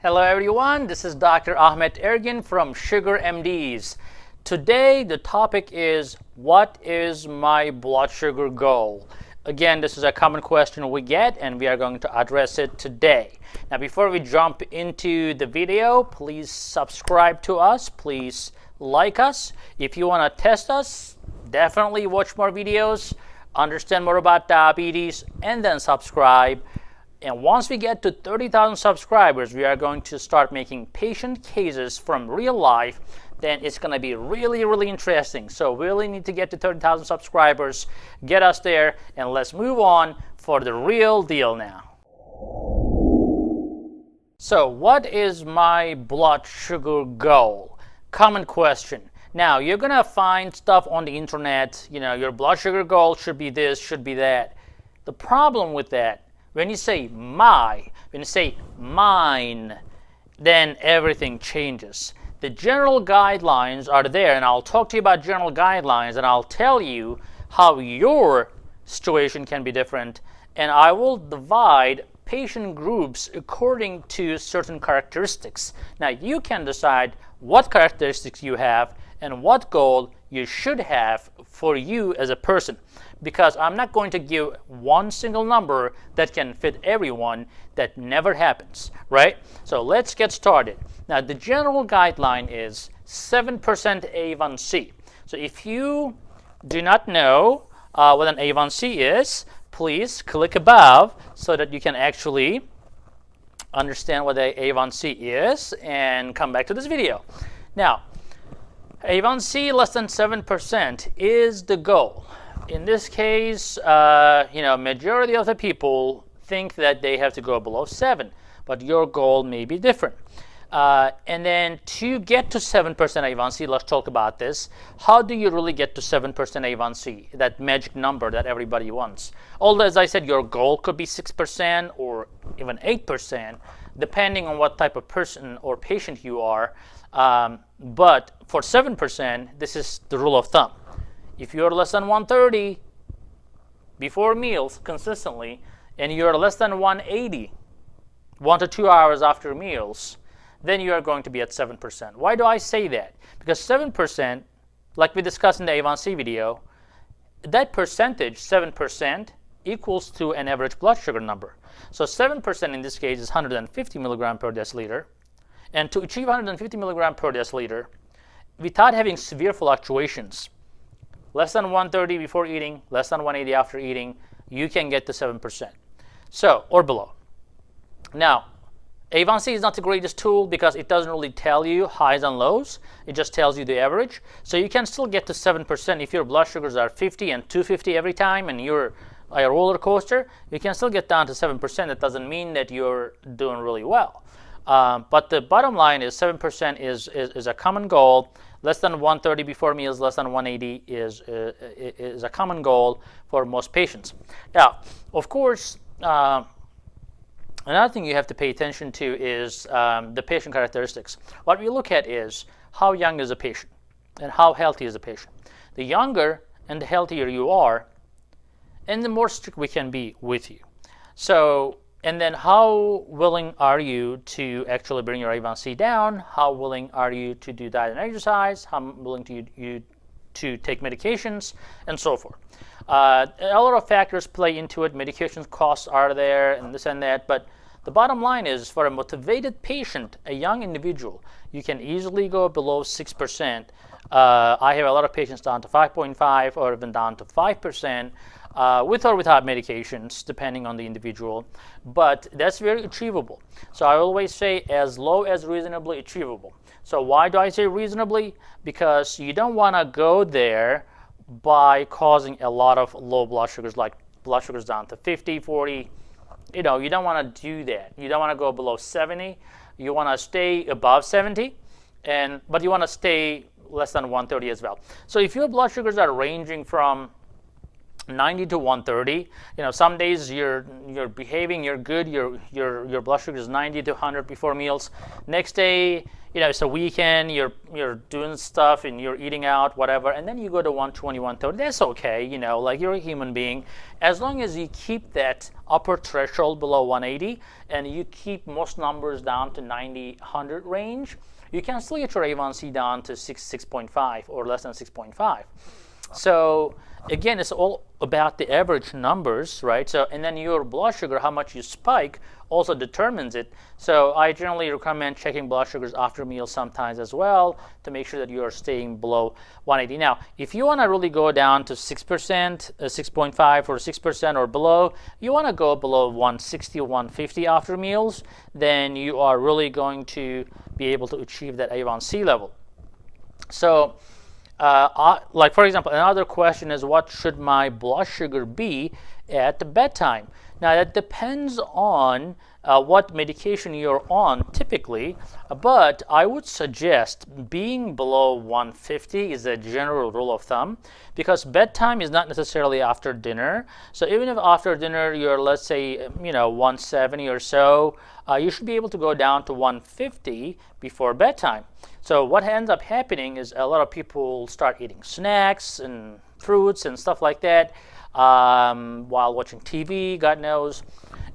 Hello everyone, this is Dr. Ahmed Ergin from Sugar MDs. Today the topic is, what is my blood sugar goal? Again, this is a common question we get and we are going to address it today. Now before we jump into the video, please subscribe to us, please like us. If you want to test us, definitely watch more videos, understand more about diabetes, and then subscribe. And once we get to 30,000 subscribers, we are going to start making patient cases from real life. Then it's going to be really, really interesting. So we really need to get to 30,000 subscribers, get us there, and let's move on for the real deal now. So what is my blood sugar goal? Common question. Now, you're going to find stuff on the internet, your blood sugar goal should be this, should be that. The problem with that, when you say mine, then everything changes. The general guidelines are there, and I'll talk to you about general guidelines, and I'll tell you how your situation can be different, and I will divide patient groups according to certain characteristics. Now, you can decide what characteristics you have and what goal you should have for you as a person, because I'm not going to give one single number that can fit everyone. That never happens, right? So let's get started. Now, the general guideline is 7% A1C. So if you do not know what an A1C is, please click above so that you can actually understand what a A1C is and come back to this video. Now, A1C less than 7% is the goal. In this case, majority of the people think that they have to go below 7, but your goal may be different. And then to get to 7% A1C, let's talk about this. How do you really get to 7% A1C, that magic number that everybody wants? Although, as I said, your goal could be 6% or even 8%, depending on what type of person or patient you are. But for 7%, this is the rule of thumb. If you're less than 130 before meals consistently, and you're less than 180 1 to 2 hours after meals, then you are going to be at 7%. Why do I say that? Because 7%, like we discussed in the A1C video, that percentage, 7%, equals to an average blood sugar number. So 7% in this case is 150 milligram per deciliter. And to achieve 150 milligram per deciliter, without having severe fluctuations, less than 130 before eating, less than 180 after eating, you can get to 7%. So, or below. Now, A1C is not the greatest tool because it doesn't really tell you highs and lows. It just tells you the average. So you can still get to 7% if your blood sugars are 50 and 250 every time and you're a roller coaster. You can still get down to 7%. That doesn't mean that you're doing really well. But the bottom line is 7% is a common goal. Less than 130 before meals, less than 180 is a common goal for most patients. Now, of course, another thing you have to pay attention to is the patient characteristics. What we look at is how young is a patient and how healthy is a patient. The younger and the healthier you are, and the more strict we can be with you. So, and then how willing are you to actually bring your A1C down? How willing are you to do diet and exercise? How willing you to take medications, and so forth. A lot of factors play into it. Medication costs are there and this and that. But the bottom line is, for a motivated patient, a young individual, you can easily go below 6%. I have a lot of patients down to 5.5 or even down to 5%. With or without medications, depending on the individual, but that's very achievable. So I always say as low as reasonably achievable. So why do I say reasonably? Because you don't want to go there by causing a lot of low blood sugars, like blood sugars down to 50, 40. You don't want to do that. You don't want to go below 70. You want to stay above 70, but you want to stay less than 130 as well. So if your blood sugars are ranging from 90 to 130. Some days you're behaving, you're good, your blood sugar is 90 to 100 before meals. Next day, it's a weekend, you're doing stuff and you're eating out, whatever, and then you go to 120, 130. That's okay, like you're a human being. As long as you keep that upper threshold below 180 and you keep most numbers down to 90, 100 range, you can still get your A1C down to 6.5 or less than 6.5. So again, it's all about the average numbers, right? So, and then your blood sugar, how much you spike, also determines it. So I generally recommend checking blood sugars after meals sometimes as well to make sure that you are staying below 180. Now, if you want to really go down to 6%, 6.5 or 6% or below, you want to go below 160 or 150 after meals, then you are really going to be able to achieve that A1C level. So, like for example, another question is, what should my blood sugar be at bedtime? Now that depends on what medication you're on typically, but I would suggest being below 150 is a general rule of thumb, because bedtime is not necessarily after dinner. So even if after dinner you're, let's say, 170 or so, you should be able to go down to 150 before bedtime. So what ends up happening is a lot of people start eating snacks and fruits and stuff like that while watching TV, God knows,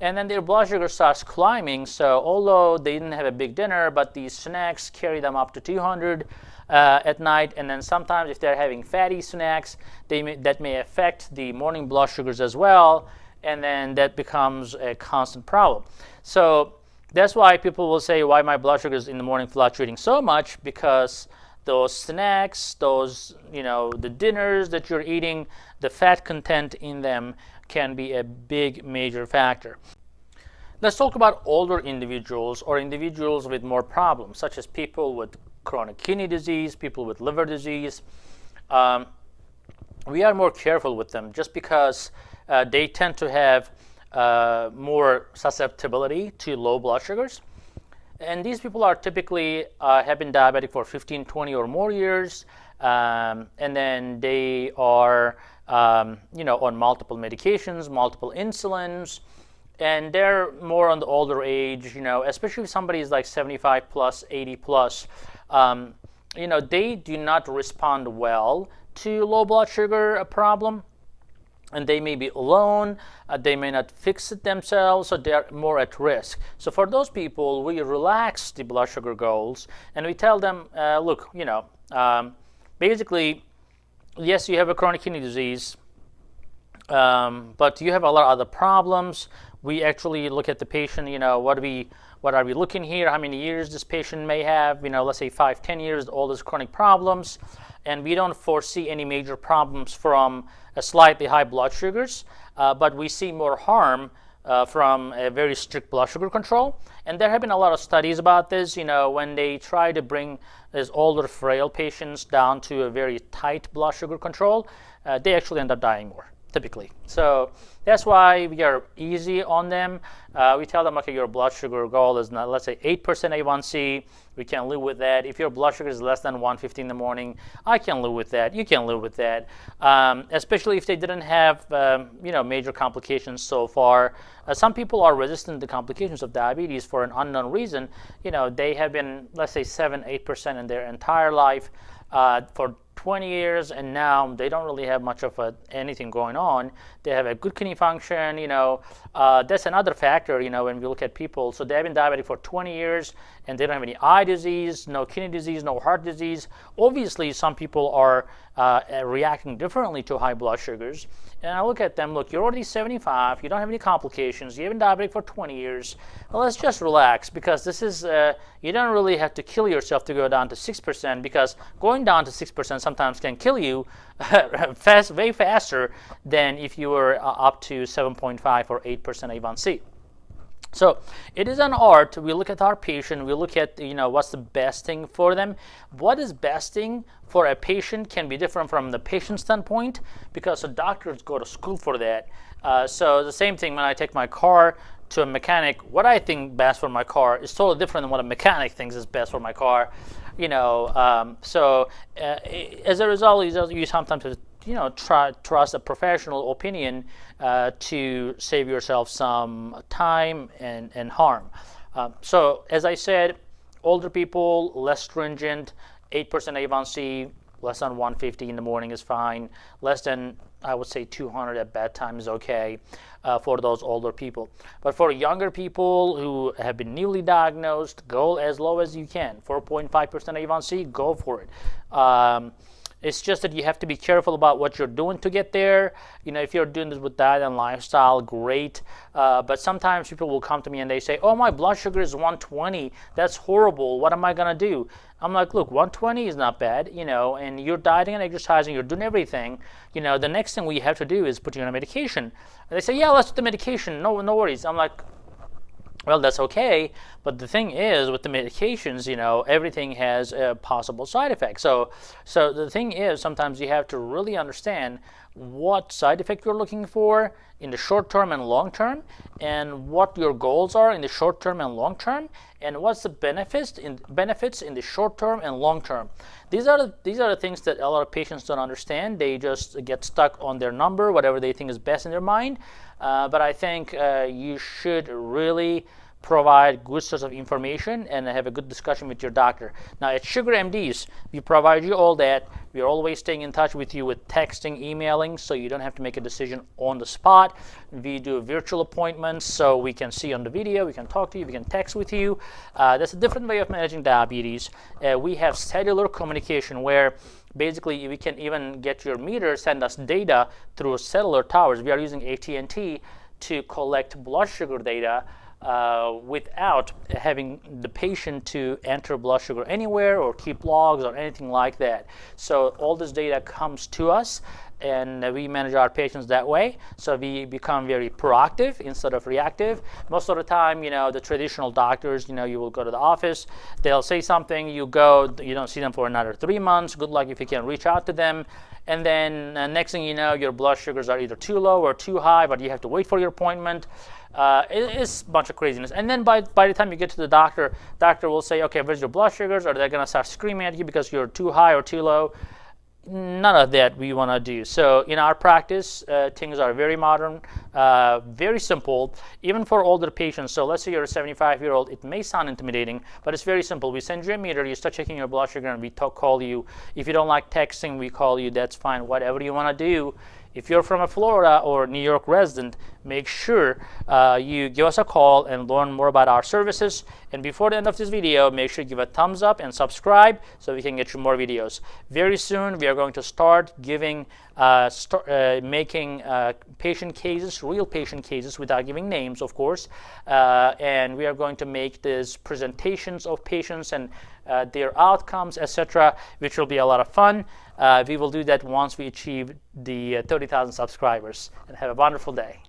and then their blood sugar starts climbing. So although they didn't have a big dinner, but these snacks carry them up to 200 at night, and then sometimes if they're having fatty snacks, that may affect the morning blood sugars as well, and then that becomes a constant problem. So that's why people will say, why my blood sugar is in the morning fluctuating so much, because those snacks, the dinners that you're eating, the fat content in them can be a big major factor. Let's talk about older individuals or individuals with more problems, such as people with chronic kidney disease, people with liver disease. We are more careful with them just because they tend to have more susceptibility to low blood sugars. And these people are typically have been diabetic for 15, 20 or more years, and then they are on multiple medications, multiple insulins, and they're more on the older age, especially if somebody is like 75 plus, 80 plus, they do not respond well to low blood sugar problem. And they may be alone, they may not fix it themselves, so they're more at risk. So for those people, we relax the blood sugar goals, and we tell them, look, basically, yes, you have a chronic kidney disease, but you have a lot of other problems. We actually look at the patient, what are we looking here, how many years this patient may have, let's say 5, 10 years, all these chronic problems, and we don't foresee any major problems from a slightly high blood sugars, but we see more harm from a very strict blood sugar control. And there have been a lot of studies about this, when they try to bring these older frail patients down to a very tight blood sugar control, they actually end up dying more, typically. So that's why we are easy on them. We tell them, okay, your blood sugar goal is, not, let's say 8% A1C. We can live with that. If your blood sugar is less than 150 in the morning, I can live with that. You can live with that, especially if they didn't have major complications so far. Some people are resistant to complications of diabetes for an unknown reason. They have been, let's say 7, 8% in their entire life for 20 years, and now they don't really have much of anything going on. They have a good kidney function, that's another factor, when we look at people. So they've been diabetic for 20 years, and they don't have any eye disease, no kidney disease, no heart disease. Obviously, some people are reacting differently to high blood sugars. And I look at them, look, you're already 75, you don't have any complications, you've been diabetic for 20 years. Well, let's just relax, because this is, you don't really have to kill yourself to go down to 6%, because going down to 6% sometimes can kill you way faster than if you were up to 7.5 or 8% A1C. So it is an art. We look at our patient, we look at what's the best thing for them. What is best thing for a patient can be different from the patient standpoint, because the doctors go to school for that. So the same thing when I take my car to a mechanic, what I think best for my car is totally different than what a mechanic thinks is best for my car. So as a result, you sometimes trust a professional opinion to save yourself some time and harm. So as I said, older people, less stringent, 8% A1C, less than 150 in the morning is fine. Less than, I would say, 200 at bedtime is okay for those older people. But for younger people who have been newly diagnosed, go as low as you can. 4.5% A1C, go for it. It's just that you have to be careful about what you're doing to get there. If you're doing this with diet and lifestyle, great. But sometimes people will come to me and they say, oh, my blood sugar is 120. That's horrible. What am I going to do? I'm like, look, 120 is not bad, and you're dieting and exercising, you're doing everything. The next thing we have to do is put you on a medication. And they say, yeah, let's do the medication. No worries. I'm like, well, that's okay, but the thing is, with the medications, everything has a possible side effect. So the thing is, sometimes you have to really understand what side effect you're looking for in the short term and long term, and what your goals are in the short term and long term, and what's the benefits in the short term and long term. These are the things that a lot of patients don't understand. They just get stuck on their number, whatever they think is best in their mind. But I think you should really provide good source of information and have a good discussion with your doctor. Now at Sugar MDs, we provide you all that. We're always staying in touch with you with texting, emailing, so you don't have to make a decision on the spot. We do virtual appointments, so we can see on the video, we can talk to you, we can text with you. That's a different way of managing diabetes. We have cellular communication where basically we can even get your meter, send us data through cellular towers. We are using AT&T to collect blood sugar data without having the patient to enter blood sugar anywhere or keep logs or anything like that. So all this data comes to us, and we manage our patients that way. So we become very proactive instead of reactive. Most of the time, the traditional doctors, you will go to the office, they'll say something, you go, you don't see them for another 3 months. Good luck if you can reach out to them. And then next thing you know, your blood sugars are either too low or too high, but you have to wait for your appointment. It's a bunch of craziness. And then by the time you get to the doctor will say, okay, where's your blood sugars? Or they're going to start screaming at you because you're too high or too low. None of that we want to do. So in our practice, things are very modern, very simple, even for older patients. So let's say you're a 75-year-old, it may sound intimidating, but it's very simple. We send you a meter, you start checking your blood sugar, and we call you. If you don't like texting, we call you, that's fine, whatever you want to do. If you're from a Florida or New York resident, make sure you give us a call and learn more about our services. And before the end of this video, make sure you give a thumbs up and subscribe so we can get you more videos. Very soon, we are going to start giving, making patient cases, real patient cases, without giving names, of course. And we are going to make these presentations of patients and their outcomes, etc., which will be a lot of fun. We will do that once we achieve the 30,000 subscribers. And have a wonderful day.